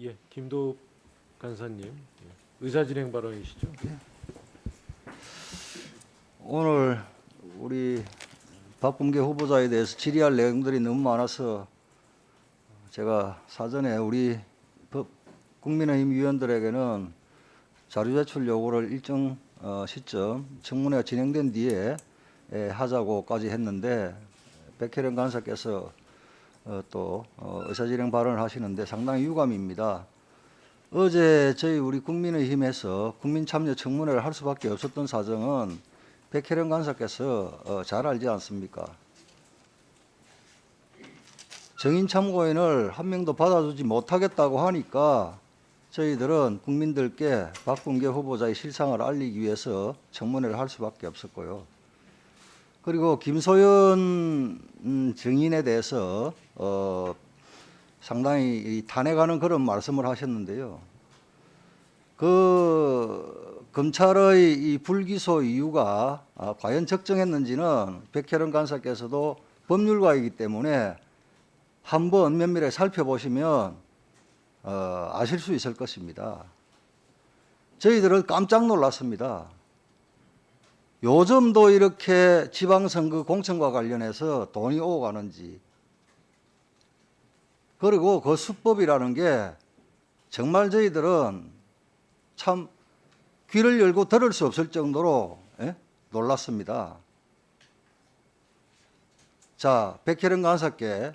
예, 김도읍 간사님, 의사진행 발언이시죠? 오늘 우리 박범계 후보자에 대해서 질의할 내용들이 너무 많아서 제가 사전에 우리 국민의힘 위원들에게는 자료 제출 요구를 일정 시점 청문회가 진행된 뒤에 하자고까지 했는데 백혜련 간사께서 또 의사진행 발언을 하시는데 상당히 유감입니다. 어제 저희 우리 국민의힘에서 국민참여 청문회를 할 수밖에 없었던 사정은 백혜련 간사께서 잘 알지 않습니까? 정인 참고인을 한 명도 받아주지 못하겠다고 하니까 저희들은 국민들께 박범계 후보자의 실상을 알리기 위해서 청문회를 할 수밖에 없었고요. 그리고 김소연 정인에 대해서 상당히 탄핵하는 그런 말씀을 하셨는데요. 그 검찰의 이 불기소 이유가 과연 적정했는지는 백혜련 간사께서도 법률가이기 때문에 한번 면밀하게 살펴보시면 아실 수 있을 것입니다. 저희들은 깜짝 놀랐습니다. 요즘도 이렇게 지방선거 공천과 관련해서 돈이 오고 가는지, 그리고 그 수법이라는 게 정말 저희들은 참 귀를 열고 들을 수 없을 정도로 놀랐습니다. 자, 백혜련 간사께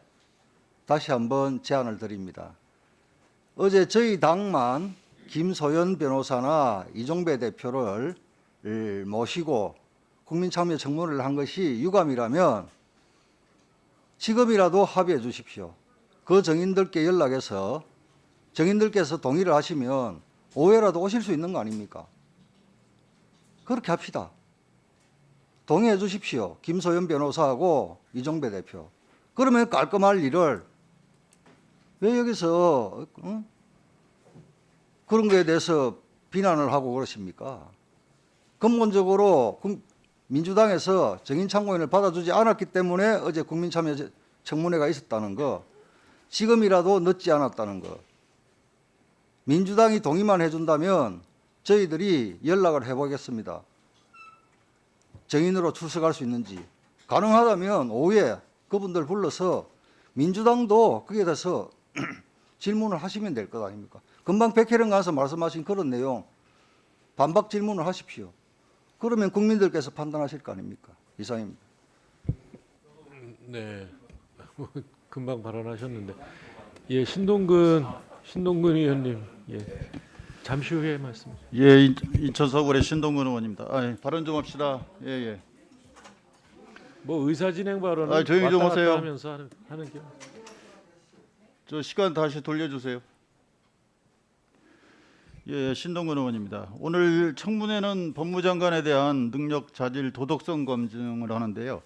다시 한번 제안을 드립니다. 어제 저희 당만 김소연 변호사나 이종배 대표를 모시고 국민참여 청문회를 한 것이 유감이라면 지금이라도 합의해 주십시오. 그 정인들께 연락해서 정인들께서 동의를 하시면 오해라도 오실 수 있는 거 아닙니까? 그렇게 합시다. 동의해 주십시오. 김소연 변호사하고 이종배 대표. 그러면 깔끔할 일을 왜 여기서 그런 거에 대해서 비난을 하고 그러십니까? 근본적으로 민주당에서 정인 참고인을 받아주지 않았기 때문에 어제 국민참여 청문회가 있었다는 거, 지금이라도 늦지 않았다는 거. 민주당이 동의만 해준다면 저희들이 연락을 해보겠습니다. 정인으로 출석할 수 있는지. 가능하다면 오후에 그분들 불러서 민주당도 거기에 대해서 질문을 하시면 될 것 아닙니까? 금방 백혜련 간사 말씀하신 그런 내용 반박 질문을 하십시오. 그러면 국민들께서 판단하실 거 아닙니까? 이상입니다. 네, 금방 발언하셨는데, 예, 신동근 의원님, 예, 잠시 후에 말씀. 예, 인천 서울의 신동근 의원입니다. 발언 좀 합시다. 예, 예. 뭐 의사진행 발언을 조용히 좀 왔다 갔다 하세요. 하면서 하는 게. 저 시간 다시 돌려주세요. 예, 신동근 의원입니다. 오늘 청문회는 법무장관에 대한 능력, 자질, 도덕성 검증을 하는데요.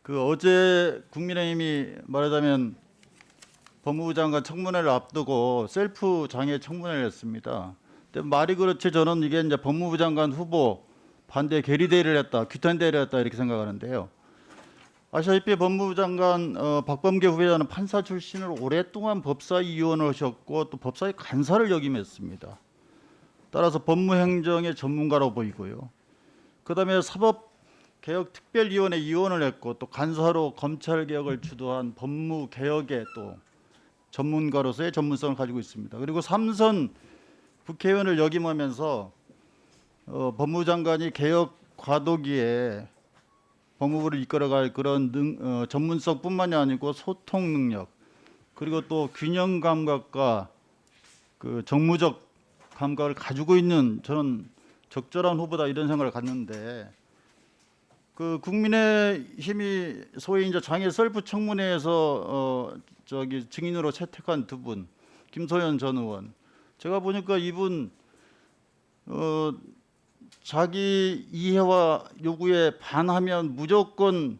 어제 국민의힘이 말하자면 법무부 장관 청문회를 앞두고 셀프 장애 청문회를 했습니다. 근데 말이 그렇지 저는 이게 이제 법무부 장관 후보 반대 계리대회를 했다, 규탄대회를 했다 이렇게 생각하는데요. 아시다시피 법무부 장관 박범계 후보자는 판사 출신을 오랫동안 법사위원을 하셨고 또 법사위 간사를 역임했습니다. 따라서 법무행정의 전문가로 보이고요. 그다음에 사법개혁특별위원회 위원을 했고 또 간사로 검찰개혁을 주도한 법무개혁의 또 전문가로서의 전문성을 가지고 있습니다. 그리고 3선 국회의원을 역임하면서 법무부 장관이 개혁 과도기에 법무부를 이끌어갈 그런 전문성뿐만이 아니고 소통 능력, 그리고 또 균형 감각과 그 정무적 감각을 가지고 있는 저는 적절한 후보다 이런 생각을 갖는데, 그 국민의힘이 소위 이제 장애 셀프 청문회에서 증인으로 채택한 두 분, 김소연 전 의원, 제가 보니까 이분 자기 이해와 요구에 반하면 무조건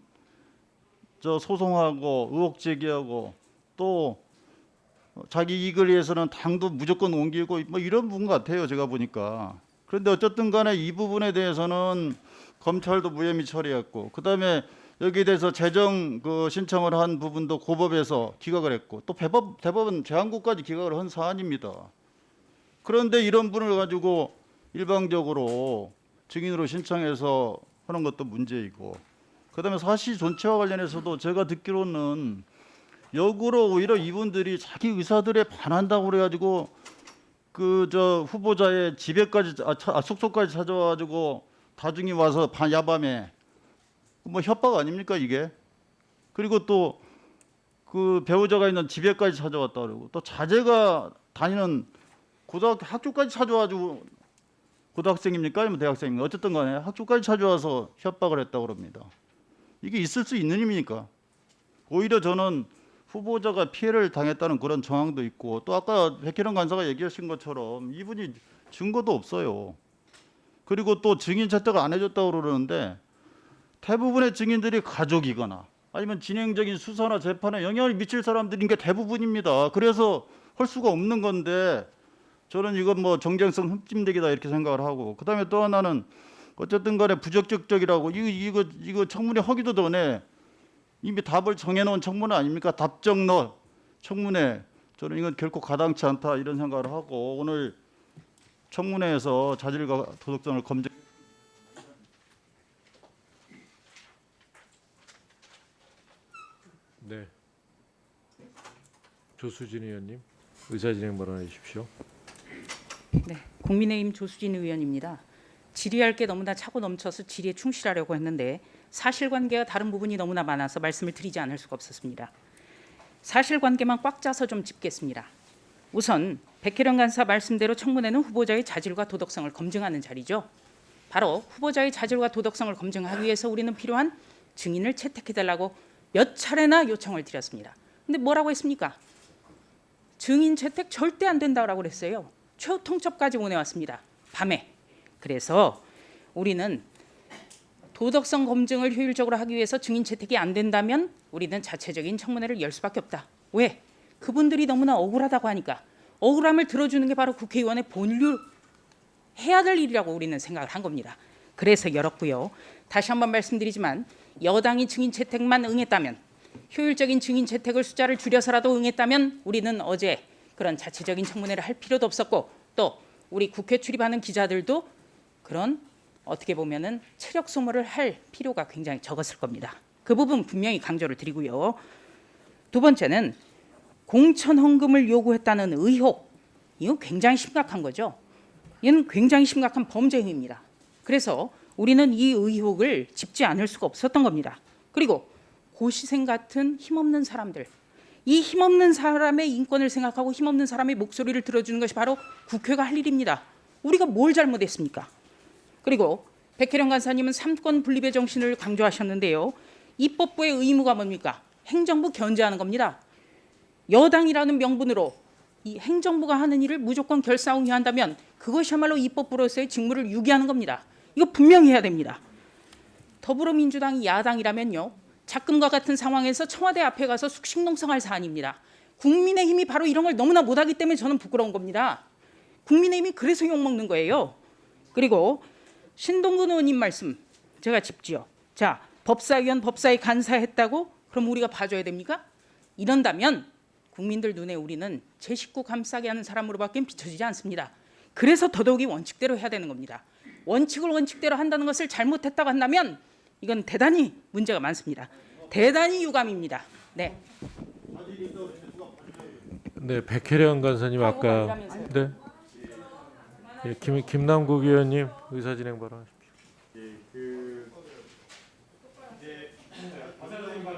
소송하고 의혹 제기하고 또 자기 이익을 위해서는 당도 무조건 옮기고 뭐 이런 분 같아요, 제가 보니까. 그런데 어쨌든 간에 이 부분에 대해서는 검찰도 무혐의 처리했고, 그다음에 여기에 대해서 재정 그 신청을 한 부분도 고법에서 기각을 했고 또 대법원 재항고까지 기각을 한 사안입니다. 그런데 이런 분을 가지고 일방적으로 증인으로 신청해서 하는 것도 문제이고, 그다음에 사실 존치와 관련해서도 제가 듣기로는 역으로 오히려 이분들이 자기 의사들에 반한다고 그래가지고 그 저 후보자의 집에까지 숙소까지 찾아와가지고 다중이 와서 야밤에 뭐 협박 아닙니까 이게? 그리고 또 그 배우자가 있는 집에까지 찾아왔다 그러고 또 자제가 다니는 고등학교 학교까지 찾아와가지고 고등학생입니까 아니면 대학생입니까 어쨌든 간에 학교까지 찾아와서 협박을 했다고 그럽니다. 이게 있을 수 있는 일입니까? 오히려 저는 후보자가 피해를 당했다는 그런 정황도 있고 또 아까 백혜련 간사가 얘기하신 것처럼 이분이 증거도 없어요. 그리고 또 증인 채택을 안 해줬다고 그러는데 대부분의 증인들이 가족이거나 아니면 진행적인 수사나 재판에 영향을 미칠 사람들인 게 대부분입니다. 그래서 할 수가 없는 건데 저는 이건 뭐 정쟁성 흠집내기다 이렇게 생각을 하고, 그다음에 또 하나는 어쨌든 간에 부적격적이라고 이거 청문회 하기도 전에 이미 답을 정해놓은 청문회 아닙니까? 답정너 청문회. 저는 이건 결코 가당치 않다 이런 생각을 하고 오늘 청문회에서 자질과 도덕성을 검증. 네. 조수진 의원님 의사진행 발언해 주십시오. 네, 국민의힘 조수진 의원입니다. 질의할 게 너무나 차고 넘쳐서 질의에 충실하려고 했는데 사실관계가 다른 부분이 너무나 많아서 말씀을 드리지 않을 수가 없었습니다. 사실관계만 꽉 짜서 좀 짚겠습니다. 우선 백혜련 간사 말씀대로 청문회는 후보자의 자질과 도덕성을 검증하는 자리죠. 바로 후보자의 자질과 도덕성을 검증하기 위해서 우리는 필요한 증인을 채택해달라고 몇 차례나 요청을 드렸습니다. 근데 뭐라고 했습니까? 증인 채택 절대 안 된다고 그랬어요. 최후 통첩까지 보내왔습니다. 밤에. 그래서 우리는 도덕성 검증을 효율적으로 하기 위해서 증인 채택이 안 된다면 우리는 자체적인 청문회를 열 수밖에 없다. 왜? 그분들이 너무나 억울하다고 하니까. 억울함을 들어주는 게 바로 국회의원의 본류 해야 될 일이라고 우리는 생각을 한 겁니다. 그래서 열었고요. 다시 한번 말씀드리지만 여당이 증인 채택만 응했다면, 효율적인 증인 채택을 숫자를 줄여서라도 응했다면 우리는 어제 그런 자체적인 청문회를 할 필요도 없었고 또 우리 국회 출입하는 기자들도 그런 어떻게 보면은 체력 소모를 할 필요가 굉장히 적었을 겁니다. 그 부분 분명히 강조를 드리고요. 두 번째는 공천 헌금을 요구했다는 의혹, 이거 굉장히 심각한 거죠. 이건 굉장히 심각한 범죄 행위입니다. 그래서 우리는 이 의혹을 짚지 않을 수가 없었던 겁니다. 그리고 고시생 같은 힘없는 사람들, 이 힘없는 사람의 인권을 생각하고 힘없는 사람의 목소리를 들어주는 것이 바로 국회가 할 일입니다. 우리가 뭘 잘못했습니까? 그리고 백혜련 간사님은 삼권 분립의 정신을 강조하셨는데요. 입법부의 의무가 뭡니까? 행정부 견제하는 겁니다. 여당이라는 명분으로 이 행정부가 하는 일을 무조건 결사응의한다면 그것이야말로 입법부로서의 직무를 유기하는 겁니다. 이거 분명히 해야 됩니다. 더불어민주당이 야당이라면요. 작금과 같은 상황에서 청와대 앞에 가서 숙식농성할 사안입니다. 국민의힘이 바로 이런 걸 너무나 못하기 때문에 저는 부끄러운 겁니다. 국민의힘이 그래서 욕먹는 거예요. 그리고 신동근 의원님 말씀 제가 짚지요. 자, 법사위원 법사위 간사했다고 그럼 우리가 봐줘야 됩니까? 이런다면 국민들 눈에 우리는 제 식구 감싸게 하는 사람으로밖에 비춰지지 않습니다. 그래서 더더욱이 원칙대로 해야 되는 겁니다. 원칙을 원칙대로 한다는 것을 잘못했다고 한다면 이건 대단히 문제가 많습니다. 대단히 유감입니다. 네. 네, 백혜련 간사님 아까 네. 예, 김남국 의원님 의사진행 발언하십시오.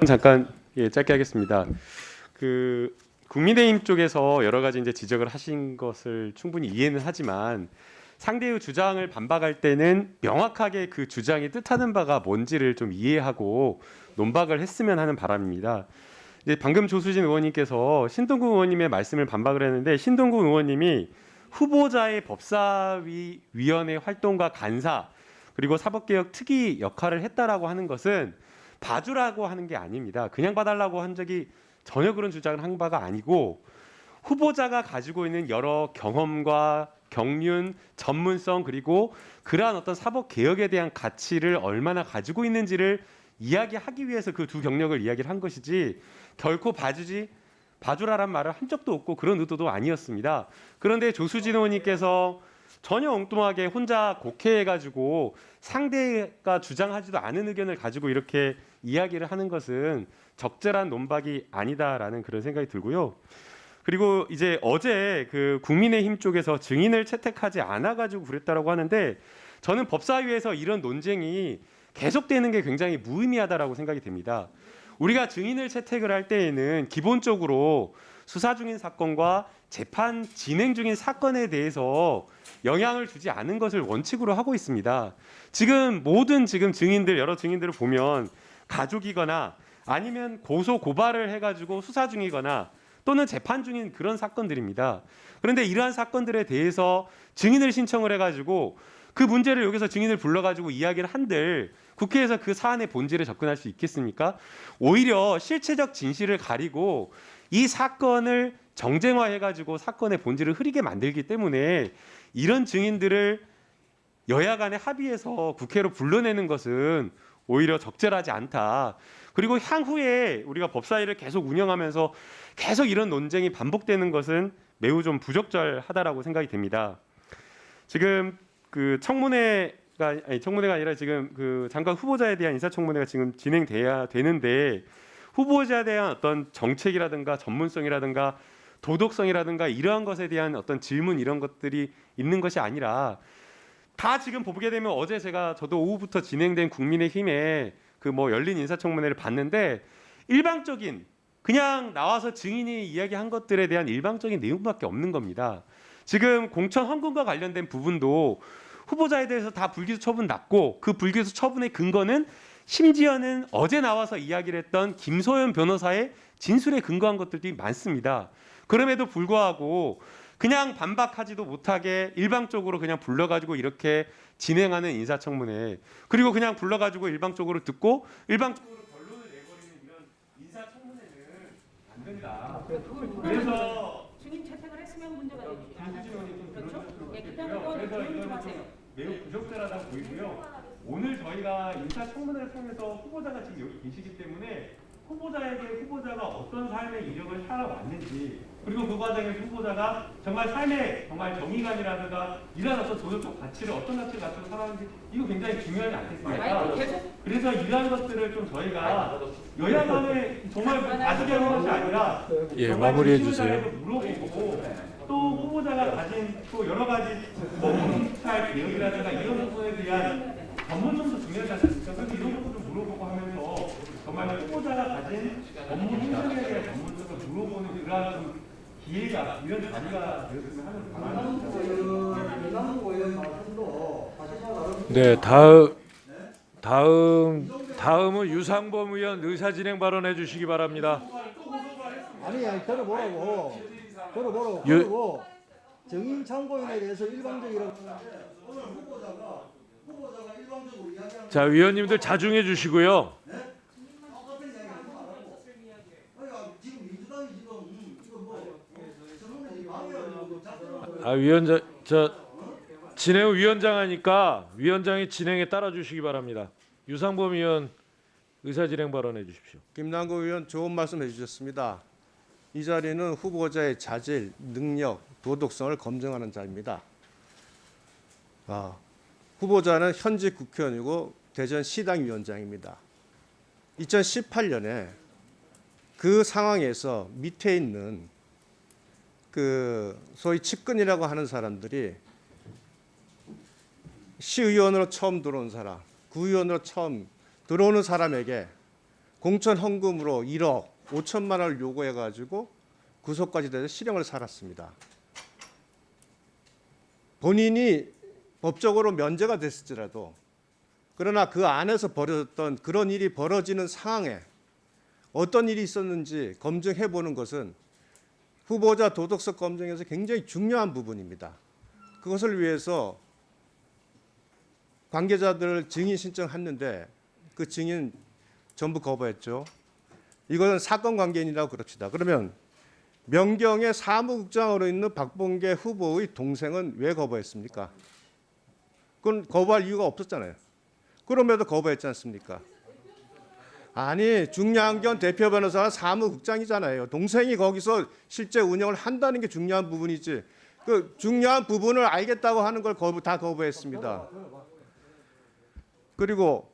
잠깐 짧게 하겠습니다. 국민의힘 쪽에서 여러 가지 이제 지적을 하신 것을 충분히 이해는 하지만 상대의 주장을 반박할 때는 명확하게 그 주장이 뜻하는 바가 뭔지를 좀 이해하고 논박을 했으면 하는 바람입니다. 이제 방금 조수진 의원님께서 신동국 의원님의 말씀을 반박을 했는데 신동국 의원님이 후보자의 법사위 위원회 활동과 간사 그리고 사법개혁 특위 역할을 했다라고 하는 것은 봐주라고 하는 게 아닙니다. 그냥 봐달라고 한 적이 전혀 그런 주장을 한 바가 아니고 후보자가 가지고 있는 여러 경험과 경륜, 전문성 그리고 그러한 어떤 사법 개혁에 대한 가치를 얼마나 가지고 있는지를 이야기하기 위해서 그 두 경력을 이야기를 한 것이지 결코 봐주라란 말을 한 적도 없고 그런 의도도 아니었습니다. 그런데 조수진 의원님께서 전혀 엉뚱하게 혼자 곡해해가지고 상대가 주장하지도 않은 의견을 가지고 이렇게 이야기를 하는 것은 적절한 논박이 아니다라는 그런 생각이 들고요. 그리고 이제 어제 그 국민의힘 쪽에서 증인을 채택하지 않아가지고 그랬다라고 하는데 저는 법사위에서 이런 논쟁이 계속되는 게 굉장히 무의미하다라고 생각이 됩니다. 우리가 증인을 채택을 할 때에는 기본적으로 수사 중인 사건과 재판 진행 중인 사건에 대해서 영향을 주지 않은 것을 원칙으로 하고 있습니다. 지금 모든 증인들 여러 증인들을 보면 가족이거나 아니면 고소 고발을 해가지고 수사 중이거나 또는 재판 중인 그런 사건들입니다. 그런데 이러한 사건들에 대해서 증인을 신청을 해가지고 그 문제를 여기서 증인을 불러가지고 이야기를 한들 국회에서 그 사안의 본질에 접근할 수 있겠습니까? 오히려 실체적 진실을 가리고 이 사건을 정쟁화해가지고 사건의 본질을 흐리게 만들기 때문에 이런 증인들을 여야 간에 합의해서 국회로 불러내는 것은 오히려 적절하지 않다. 그리고 향후에 우리가 법사위를 계속 운영하면서 계속 이런 논쟁이 반복되는 것은 매우 좀 부적절하다라고 생각이 됩니다. 지금 그 청문회가 아니라 지금 그 장관 후보자에 대한 인사청문회가 지금 진행돼야 되는데 후보자에 대한 어떤 정책이라든가 전문성이라든가 도덕성이라든가 이러한 것에 대한 어떤 질문 이런 것들이 있는 것이 아니라 다 지금 보게 되면 어제 저도 오후부터 진행된 국민의힘의 그 뭐 열린 인사청문회를 봤는데 일방적인 그냥 나와서 증인이 이야기한 것들에 대한 일방적인 내용밖에 없는 겁니다. 지금 공천 헌금과 관련된 부분도 후보자에 대해서 다 불기소 처분 났고 그 불기소 처분의 근거는 심지어는 어제 나와서 이야기를 했던 김소연 변호사의 진술에 근거한 것들이 많습니다. 그럼에도 불구하고 그냥 반박하지도 못하게 일방적으로 그냥 불러가지고 이렇게 진행하는 인사청문회 그리고 그냥 불러가지고 일방적으로 듣고 일방적으로 결론을 내버리는 이런 인사청문회는 안 된다. 그래서 증인 채택을 했으면 문제가 되지. 그렇죠? 그래서 이거는 좀 매우 부적절하다고 보이고요. 오늘 저희가 인사청문회를 통해서 후보자가 지금 여기 계시기 때문에 후보자가 어떤 삶의 이력을 살아왔는지 그리고 그 과정에서 후보자가 정말 삶의 정말 정의감이라든가 이러한 어떤 도덕적 가치를 어떤 가치를 가지고 살아왔는지 이거 굉장히 중요하지 않겠습니까? 그래서 이러한 것들을 좀 저희가 여야 간에 정말 가지게 하는 것이 아니라 예, 마무리해 주세요. 물어보고 또 후보자가 가진 또 여러 가지 뭐 검찰 개혁이라든가 이런 부분에 대한 전문성도 중요하지 않습니까? 그래서 이런 것도 좀 물어보고 하면서 정말 후보자가 가진 업무 행정에 대한 전문성을 물어보는 그러한 기회가 이런 자리가 되었으면 하는 바람입니다. 이남국 의원 말씀도 사실상 네, 다음은 유상범 의원 의사진행 발언해 주시기 바랍니다. 아니 들어보라고 유- 그리고 증인 참고인에 대해서 일방적이라고 오늘 후보자가 일방적으로 이야기하는 자, 위원님들 자중해 주시고요. 똑같은 이야기 하지 말라고. 그러니까 지금 민주당이 지금 이거 뭐 전문에 지금 방해하려고 작전을 아, 위원장 진행 위원장 하니까 위원장이 진행에 따라 주시기 바랍니다. 유상범 의원 의사진행 발언해 주십시오. 김남국 의원 좋은 말씀 해주셨습니다. 이 자리는 후보자의 자질, 능력, 도덕성을 검증하는 자리입니다. 후보자는 현직 국회의원이고 대전시당 위원장입니다. 2018년에 그 상황에서 밑에 있는 그 소위 측근이라고 하는 사람들이 시의원으로 처음 들어온 사람, 구의원으로 처음 들어오는 사람에게 공천 헌금으로 1억 5천만 원을 요구해가지고 구속까지 돼서 실형을 살았습니다. 본인이 법적으로 면제가 됐을지라도 그러나 그 안에서 벌어졌던 그런 일이 벌어지는 상황에 어떤 일이 있었는지 검증해 보는 것은 후보자 도덕성 검증에서 굉장히 중요한 부분입니다. 그것을 위해서 관계자들 증인 신청했는데 그 증인 전부 거부했죠. 이것은 사건 관계인이라고 그럽시다. 그러면 명경의 사무국장으로 있는 박봉계 후보의 동생은 왜 거부했습니까? 그건 거부할 이유가 없었잖아요. 그럼에도 거부했지 않습니까? 아니 중량견 대표 변호사가 사무국장이잖아요. 동생이 거기서 실제 운영을 한다는 게 중요한 부분이지. 그 중요한 부분을 알겠다고 하는 걸 다 거부했습니다. 그리고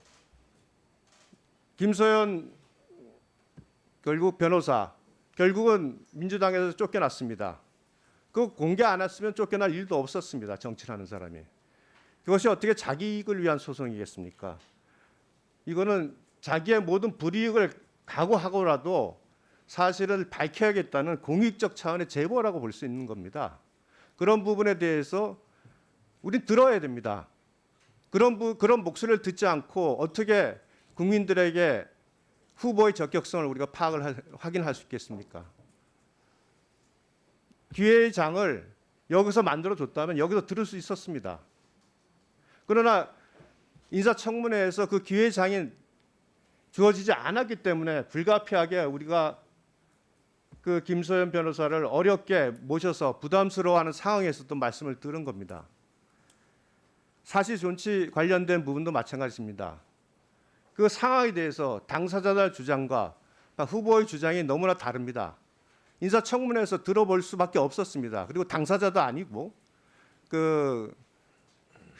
김소연 결국 변호사 결국은 민주당에서 쫓겨났습니다. 그 공개 안 했으면 쫓겨날 일도 없었습니다. 정치라는 사람이. 그것이 어떻게 자기 이익을 위한 소송이겠습니까? 이거는 자기의 모든 불이익을 각오하고라도 사실을 밝혀야겠다는 공익적 차원의 제보라고 볼 수 있는 겁니다. 그런 부분에 대해서 우린 들어야 됩니다. 그런 목소리를 듣지 않고 어떻게 국민들에게 후보의 적격성을 우리가 확인할 수 있겠습니까? 기회의 장을 여기서 만들어 줬다면 여기서 들을 수 있었습니다. 그러나 인사청문회에서 그 기회의 장이 주어지지 않았기 때문에 불가피하게 우리가 그 김소연 변호사를 어렵게 모셔서 부담스러워하는 상황에서도 말씀을 들은 겁니다. 사실 존치 관련된 부분도 마찬가지입니다. 그 상황에 대해서 당사자들 주장과 후보의 주장이 너무나 다릅니다. 인사청문회에서 들어볼 수밖에 없었습니다. 그리고 당사자도 아니고 그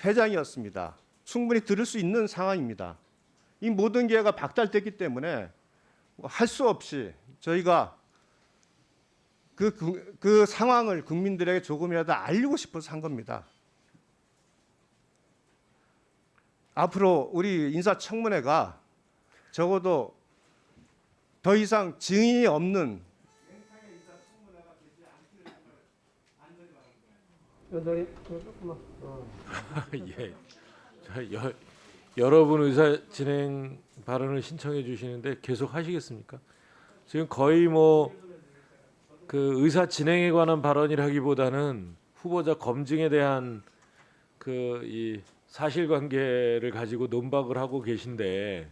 회장이었습니다. 충분히 들을 수 있는 상황입니다. 이 모든 기회가 박탈됐기 때문에 할 수 없이 저희가 그 상황을 국민들에게 조금이라도 알리고 싶어서 한 겁니다. 앞으로 우리 인사청문회가 적어도 더 이상 증인이 없는 예. 자, 여러분 의사 진행 발언을 신청해 주시는데 계속 하시겠습니까? 지금 거의 뭐 그 의사 진행에 관한 발언이라기보다는 후보자 검증에 대한 그 이 사실관계를 가지고 논박을 하고 계신데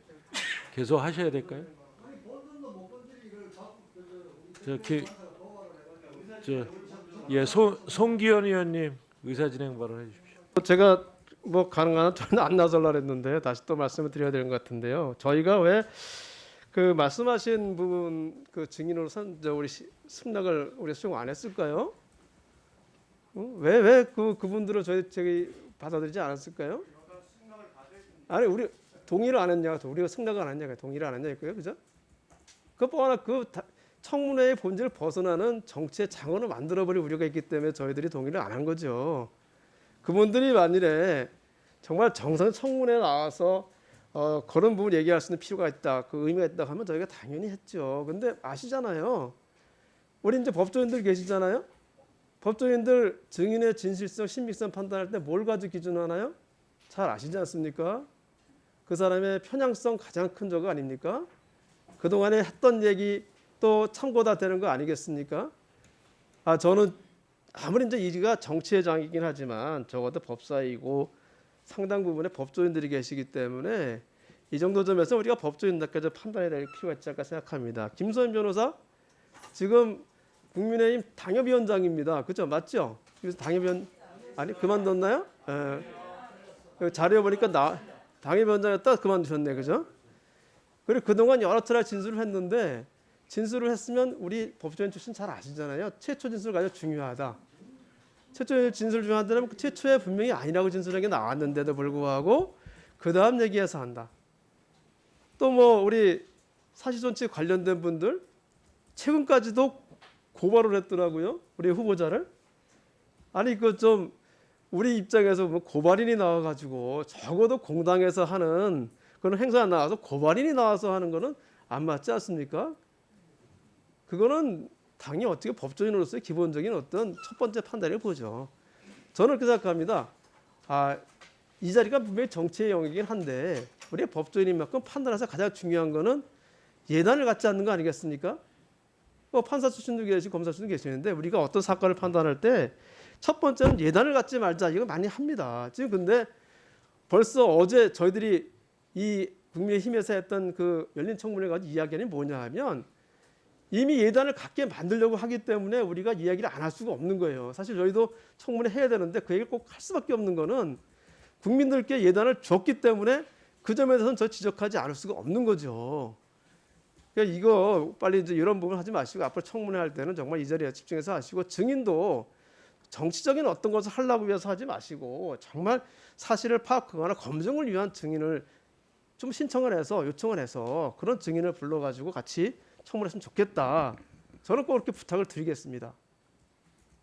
계속 하셔야 될까요? 송기현 의원님 의사 진행 발언해 주십시오. 제가 뭐 가능한 저는 안 나설라 했는데 다시 또 말씀을 드려야 되는 것 같은데요. 저희가 왜 그 말씀하신 부분 그 증인으로선 우리 승낙을 우리 수용 안 했을까요? 왜 그분들은 저희 받아들이지 않았을까요? 아니 우리 동의를 안 했냐? 우리가 승낙을 안 했냐? 동의를 안 했냐고요, 그죠? 그뿐 아니라 청문회의 본질을 벗어나는 정치의 장언을 만들어버릴 우려가 있기 때문에 저희들이 동의를 안 한 거죠. 그분들이 만일에 정말 정상 청문회에 나와서 그런 부분 얘기할 수 있는 필요가 있다, 그 의미가 있다 하면 저희가 당연히 했죠. 근데 아시잖아요. 우리 이제 법조인들 계시잖아요. 법조인들 증인의 진실성, 신빙성 판단할 때 뭘 가지고 기준하나요? 잘 아시지 않습니까? 그 사람의 편향성 가장 큰 저거 아닙니까? 그동안에 했던 얘기 또 참고다 되는 거 아니겠습니까? 저는 아무리 이제 이가 정치회장이긴 하지만 적어도 법사이고 상당 부분의 법조인들이 계시기 때문에 이 정도 점에서 우리가 법조인답게 판단해야 될 필요가 있지 않을까 생각합니다. 김소연 변호사 지금 국민의힘 당협위원장입니다. 그죠? 맞죠? 그래서 당협위원 아니 그만뒀나요? 자료에 보니까 당협위원장이었다 그만두셨네, 그죠? 그리고 그동안 여러 차례 진술을 했는데 진술을 했으면 우리 법조인 출신 잘 아시잖아요. 최초 진술 가장 중요하다. 최초 진술 중요하다면 그 최초에 분명히 아니라고 진술한 게 나왔는데도 불구하고 그 다음 얘기해서 한다. 또 뭐 우리 사실존치 관련된 분들 최근까지도 고발을 했더라고요. 우리 후보자를. 아니 그 좀 우리 입장에서 뭐 고발인이 나와가지고 적어도 공당에서 하는 그런 행사에 나와서 고발인이 나와서 하는 거는 안 맞지 않습니까? 그거는 당이 어떻게 법조인으로서의 기본적인 어떤 첫 번째 판단을 보죠. 저는 그렇게 생각합니다. 이 자리가 분명히 정치의 영역이긴 한데 우리 법조인인 만큼 판단해서 가장 중요한 거는 예단을 갖지 않는 거 아니겠습니까? 판사 출신도 계시고 검사 출신도 계시는데 우리가 어떤 사건을 판단할 때 첫 번째는 예단을 갖지 말자. 이거 많이 합니다. 지금 근데 벌써 어제 저희들이 이 국민의힘에서 했던 그 열린 청문회 가지고 이야기는 뭐냐 하면 이미 예단을 갖게 만들려고 하기 때문에 우리가 이야기를 안 할 수가 없는 거예요. 사실 저희도 청문회 해야 되는데 그 얘기를 꼭 할 수밖에 없는 거는 국민들께 예단을 줬기 때문에 그 점에 대해서는 저 지적하지 않을 수가 없는 거죠. 그러니까 이거 빨리 이제 이런 부분 하지 마시고 앞으로 청문회 할 때는 정말 이 자리에 집중해서 하시고 증인도 정치적인 어떤 것을 하려고 위해서 하지 마시고 정말 사실을 파악하거나 검증을 위한 증인을 좀 신청을 해서 요청을 해서 그런 증인을 불러가지고 같이 청문했으면 좋겠다. 저는 꼭 그렇게 부탁을 드리겠습니다.